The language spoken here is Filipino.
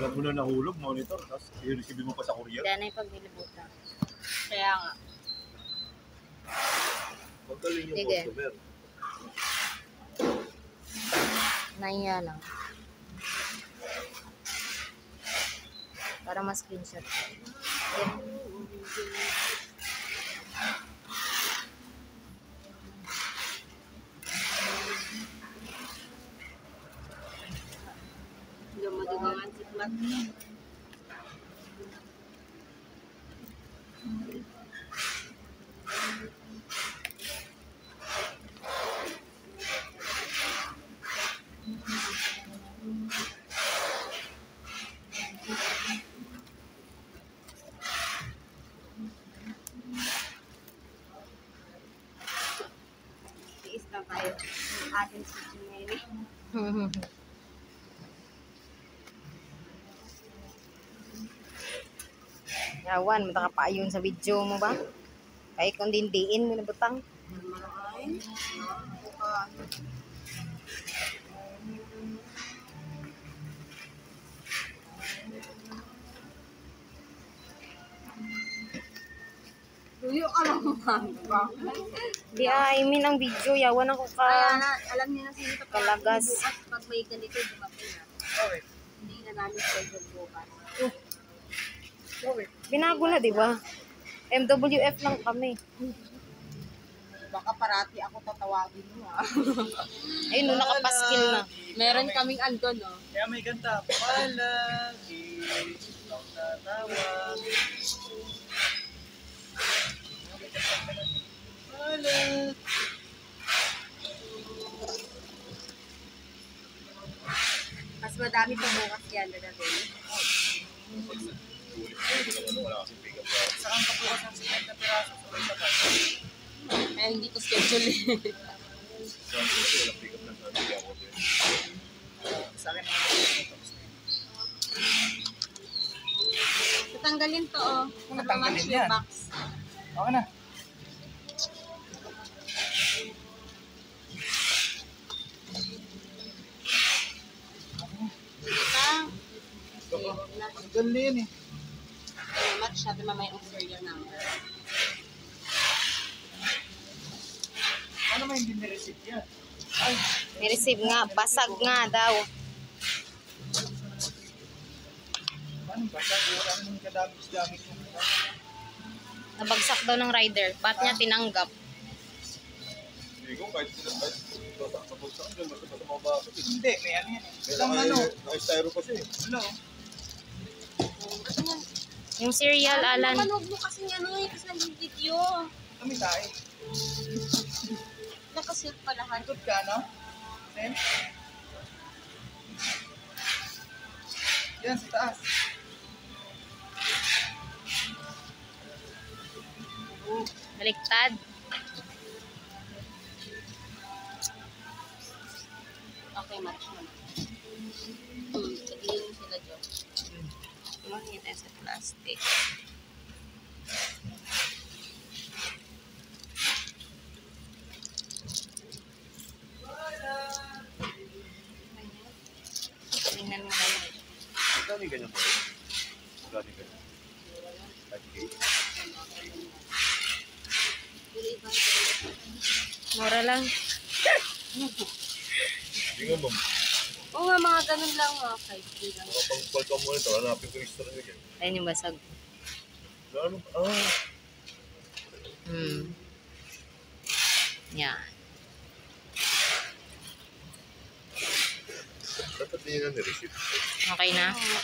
Alam mo na nahulog, monitor, tapos i-receive mo pa sa courier. Dahil na yung paglilibutan. Kaya nga. Pagkaling yung Sige. customer. Naiya lang. Para ma-screenshot. Yeah. Madugangan si Mat. Tiis na tayo. Ating si Jimmy. Yawan, mata ka pa yun sa video mo ba? Kahit kung dindiin mo na butang. Tuyo ka lang ba? Di I mean ang video, yawan ako ka. Alam niyo na sino ito. Kalagas. Bukas, pag may ganito, dumating na. Okay. Hindi na namin schedule bukas. Okay. Binago na, di ba? MWF lang kami. Baka parati ako tatawagin mo Ayun, no, nakapaskil na. Meron kaming andon, no? Kaya may kanta, palagi ang tatawag. Palagi. Mas madami pa bukas yan, dadagay. Wala kasing pick up. Saan ka bukas ng 50 piraso? Ay, hindi ko schedule eh. Walang pick up na sa bigyan ko. Sa akin tatanggalin to, oh. Kung nakamatch yung box. Okay na. Ganda yan eh. Match natin mamaya yung serial number. Ano may hindi na-receive yan? Ay, May receive nga, basag nga daw. paano ba? Wala naman kadamig-damig yung Nabagsak daw ng rider. Ba't niya tinanggap? Hindi ko kahit sa bulsa ang ganda sa mga bakit. Hindi, may ano yan. Isang ano? Naka-styro pa siya eh. Ano? Yung serial, Alan. Manog mo kasi ano eh, kasi nag-video. Kami tayo. Nakasilp pa lahat. Ikot ka, no? Then? Yan, sa taas. Baliktad. Okay, match mo na. Sabihin mo sila, Jo. Makita sa plastic. Tingnan mo na. Magkano yung ganyan po? Magkano yung ganyan? 5K? Mura lang. Hindi nga ma'am. Oo nga, mga ganun lang, mga 5K lang. Kapag ka mo ito, hanapin ko yung history nyo dyan. Ayun yung basag. Ano? Ah. Yan. Dapat din yun na receipt. Okay na? Oo,